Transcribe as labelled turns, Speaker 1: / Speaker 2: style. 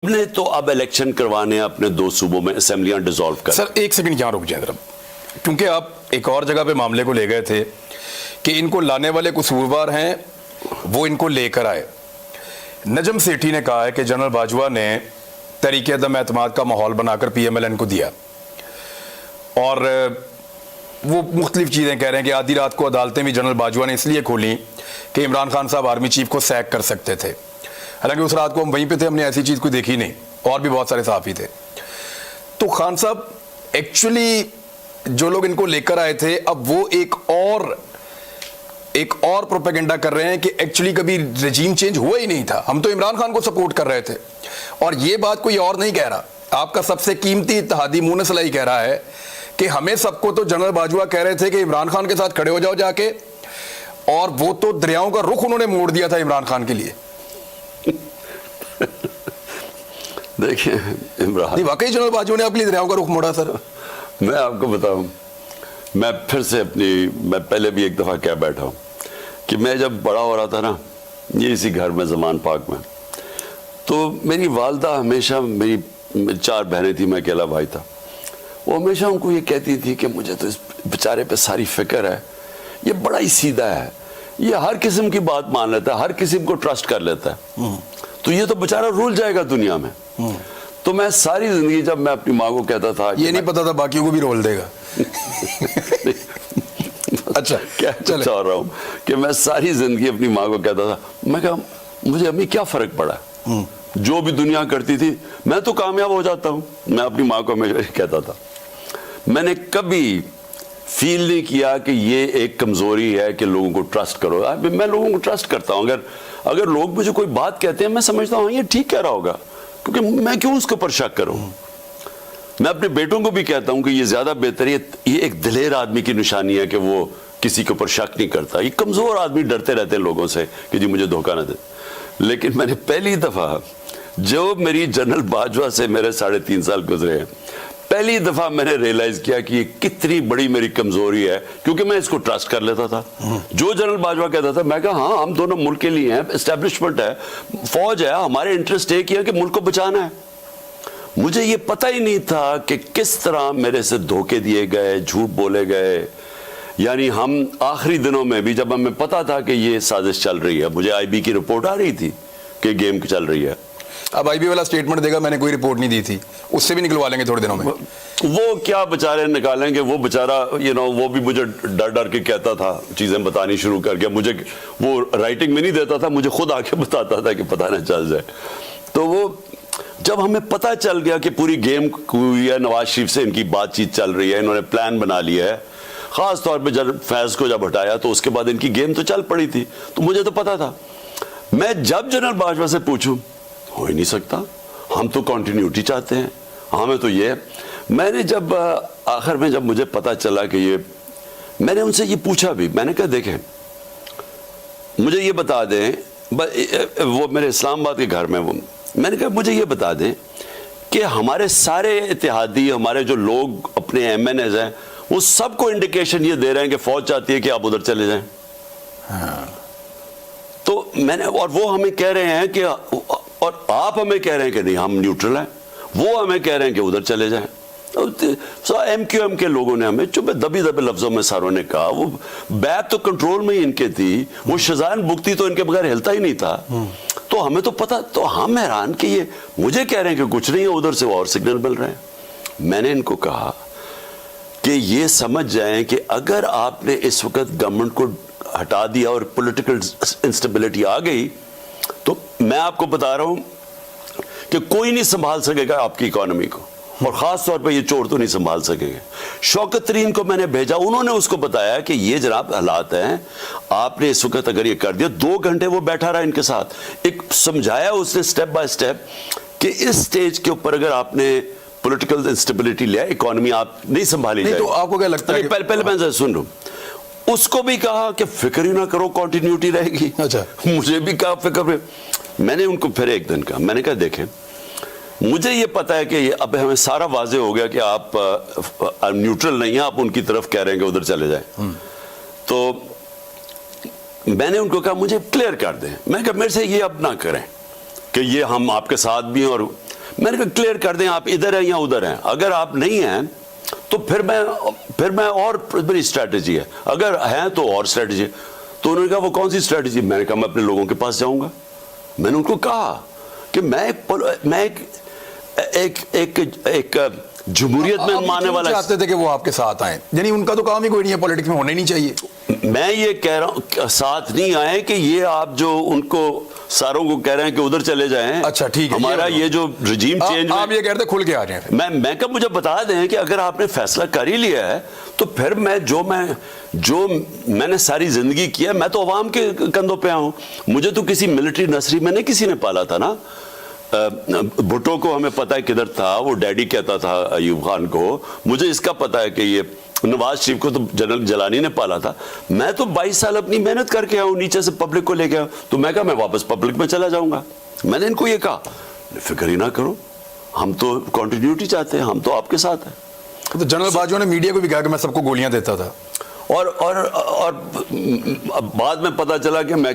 Speaker 1: ने तो अब इलेक्शन करवाने अपने दो सूबों में असेंबलियां डिसॉल्व कर।
Speaker 2: सर एक सेकंड यहाँ रुक जाए जरा, क्योंकि आप एक और जगह पे मामले को ले गए थे कि इनको लाने वाले कसूरवार हैं, वो इनको लेकर आए। नजम सेठी ने कहा है कि जनरल बाजवा ने तरीके अदम एतमाद का माहौल बनाकर PMLN को दिया, और वो मुख्तलिफ चीज़ें कह रहे हैं कि आधी रात को अदालतें भी जनरल बाजवा ने इसलिए खोली कि इमरान खान साहब आर्मी चीफ को सैक कर सकते थे। हालांकि उस रात को हम वहीं पे थे, हमने ऐसी चीज़ कोई देखी नहीं, और भी बहुत सारे सहाफ़ी थे। तो खान साहब एक्चुअली जो लोग इनको लेकर आए थे, अब वो एक और प्रोपेगेंडा कर रहे हैं कि एक्चुअली कभी रजीम चेंज हुआ ही नहीं था, हम तो इमरान खान को सपोर्ट कर रहे थे। और ये बात कोई और नहीं कह रहा, आपका सबसे कीमती इत्तेहादी मुन्ना सलाई कह रहा है कि हमें सबको तो जनरल बाजवा कह रहे थे कि इमरान खान के साथ खड़े हो जाओ जाके, और वो तो दरियाओं का रुख उन्होंने मोड़ दिया था इमरान खान के लिए।
Speaker 1: देखिए इमरान,
Speaker 2: वाकई जनरल बाजवा ने अपनी दरियाओं का रुख मोड़ा। सर
Speaker 1: मैं आपको बताऊं, मैं फिर से मैं पहले भी एक दफ़ा कह बैठा हूं कि मैं जब बड़ा हो रहा था ना, ये इसी घर में ज़मान पाक में, तो मेरी वालदा हमेशा, मेरी 4 बहनें थी, मैं अकेला भाई था, वो हमेशा उनको ये कहती थी कि मुझे तो इस बेचारे पे सारी फिक्र है, ये बड़ा ही सीधा है, ये हर किस्म की बात मान लेता है, हर किस्म को ट्रस्ट कर लेता है, तो ये तो बेचारा रुल जाएगा दुनिया में। तो मैं सारी जिंदगी, जब मैं अपनी माँ को कहता था,
Speaker 2: ये नहीं पता था बाकियों को भी रोल देगा। अच्छा,
Speaker 1: क्या चाह रहा हूँ कि मैं सारी जिंदगी अपनी माँ को कहता था, मैं कहा मुझे अम्मी क्या फर्क पड़ा, जो भी दुनिया करती थी मैं तो कामयाब हो जाता हूँ। मैं अपनी माँ को हमेशा कहता था। मैंने कभी फील नहीं किया कि ये एक कमजोरी है कि लोगों को ट्रस्ट करो। मैं लोगों को ट्रस्ट करता हूँ, अगर लोग मुझे कोई बात कहते हैं, मैं समझता हूँ ये ठीक कह रहा होगा, क्योंकि मैं क्यों उसके ऊपर शक करूं। मैं अपने बेटों को भी कहता हूं कि ये ज्यादा बेहतर है, ये एक दिलेर आदमी की निशानी है कि वो किसी के ऊपर शक नहीं करता। ये कमजोर आदमी डरते रहते हैं लोगों से कि जी मुझे धोखा ना दे। लेकिन मैंने पहली दफा, जो मेरी जनरल बाजवा से मेरे 3.5 साल गुजरे हैं, पहली दफा मैंने रियलाइज किया कि ये कितनी बड़ी मेरी कमजोरी है, क्योंकि मैं इसको ट्रस्ट कर लेता था। जो जनरल बाजवा कहता था, मैं कहा हाँ हम दोनों मुल्क के लिए हैं, एस्टेब्लिशमेंट है, फौज है, हमारे इंटरेस्ट एक ही है कि मुल्क को बचाना है। मुझे ये पता ही नहीं था कि किस तरह मेरे से धोखे दिए गए, झूठ बोले गए। यानी हम आखिरी दिनों में भी, जब हमें पता था कि ये साजिश चल रही है, मुझे IB की रिपोर्ट आ रही थी कि गेम चल रही है।
Speaker 2: अब IB वाला स्टेटमेंट देगा मैंने कोई रिपोर्ट नहीं दी थी, उससे भी निकलवा लेंगे थोड़े दिनों में।
Speaker 1: वो क्या बेचारे निकालेंगे, वो बेचारा वो भी मुझे डर डर के कहता था, चीजें बतानी शुरू कर गया। मुझे वो राइटिंग में नहीं देता था, मुझे खुद आके बताता था कि पता ना चल जाए। तो वो जब हमें पता चल गया कि पूरी गेम हुई है, नवाज शरीफ से इनकी बातचीत चल रही है, इन्होंने प्लान बना लिया है, खास तौर पर जब फैज को जब हटाया तो उसके बाद इनकी गेम तो चल पड़ी थी, तो मुझे तो पता था। मैं जब जनरल बाजवा से पूछूं, हो ही नहीं सकता, हम तो कंटिन्यूटी चाहते हैं, हमें तो ये। मैंने जब आखिर में जब मुझे पता चला कि ये, मैंने उनसे ये पूछा भी, मैंने कहा देखें मुझे ये बता दें, वो मेरे इस्लामाबाद के घर में, वो मैंने कहा मुझे ये बता दें कि हमारे सारे इत्तेहादी, हमारे जो लोग अपने MNAs हैं, वो सबको इंडिकेशन ये दे रहे हैं कि फौज चाहती है कि आप उधर चले जाएं। हाँ। तो मैंने, और वो हमें कह रहे हैं कि, और आप हमें कह रहे हैं कि नहीं हम न्यूट्रल हैं, वो हमें कह रहे हैं कि उधर चले जाएं। तो MQM के लोगों ने हमें चुप दबे दबे लफ्जों में सारों ने कहा, वो बैग तो कंट्रोल में ही इनके थी, वो शजान बुगती तो इनके बगैर हिलता ही नहीं था। तो हमें तो पता, तो हम हैरान कि ये मुझे कह रहे हैं कि कुछ नहीं है, उधर से और सिग्नल मिल रहे हैं। मैंने इनको कहा कि ये समझ जाएं कि अगर आपने इस वक्त गवर्नमेंट को हटा दिया और पॉलिटिकल इंस्टेबिलिटी आ गई, तो मैं आपको बता रहा हूं कि कोई नहीं संभाल सकेगा आपकी इकोनॉमी को, और खास तौर पे ये चोर तो नहीं संभाल सकेंगे। शौकत तरीन को मैंने भेजा, उन्होंने उसको बताया कि ये जनाब हालात हैं, आपने इस वक्त अगर ये कर दिया। 2 घंटे वो बैठा रहा इनके साथ, एक समझाया उसने स्टेप बाय स्टेप कि इस स्टेज के ऊपर अगर आपने पॉलिटिकल इंस्टेबिलिटी लिया, इकोनॉमी आप नहीं संभाली जाएगी।
Speaker 2: तो आपको क्या लगता है?
Speaker 1: पहले मैं सुन लूं। उसको भी कहा कि फिक्र ही ना करो, कंटिन्यूटी रहेगी। अच्छा, मुझे भी कहा फिक्र। मैंने उनको फिर एक दिन कहा, मैंने कहा देखें मुझे ये पता है कि अब हमें सारा वाजे हो गया कि आप न्यूट्रल नहीं है, आप उनकी तरफ कह रहे हैं कि उधर चले जाएं। तो मैंने उनको कहा मुझे क्लियर कर दें। मैं कहा मेरे से ये अब ना करें कि ये हम आपके साथ भी हैं, और मैंने कहा क्लियर कर दें, आप इधर हैं या उधर हैं। अगर आप नहीं हैं तो फिर मैं और मेरी स्ट्रैटेजी है, अगर हैं तो और स्ट्रैटेजी है। तो उन्होंने कहा वो कौन सी स्ट्रैटेजी? मैंने कहा मैं अपने लोगों के पास जाऊंगा। मैंने उनको कहा कि मैं एक जमहूरियत में मानने वाला
Speaker 2: चाहते थे कि वो आपके साथ आए, यानी उनका तो काम ही कोई नहीं है, पॉलिटिक्स में होना ही नहीं चाहिए।
Speaker 1: मैं ये कह रहा हूं साथ नहीं आए कि ये आप जो उनको सारों को कह रहे हैं कि उधर चले जाएं।
Speaker 2: अच्छा ठीक है,
Speaker 1: हमारा ये जो रजीम चेंज,
Speaker 2: आप ये कह रहे थे खुल के आ रहे हैं।
Speaker 1: मैं कब मुझे बता दें कि अगर आपने फैसला कर ही लिया है तो फिर जो मैंने सारी जिंदगी किया, मैं तो अवाम के कंधों पे हूं। मुझे तो किसी मिलिट्री नर्सरी में नहीं किसी ने पाला था ना। भुट्टो को हमें पता है किधर था, वो डैडी कहता था अयूब खान को। मुझे इसका पता है कि ये नवाज शरीफ को तो जनरल जलानी ने पाला था। मैं तो 22 साल अपनी मेहनत करके आऊं, नीचे से पब्लिक को लेके आऊं। तो मैं कहा मैं वापस पब्लिक में चला जाऊंगा। मैंने इनको ये कहा फिक्र ही ना करो, हम तो कंटिन्यूटी चाहते हैं, हम तो आपके साथ हैं।
Speaker 2: तो जनरल बाजवा ने मीडिया को भी कहा कि मैं सबको गोलियां देता था,
Speaker 1: और बाद में पता चला कि मैं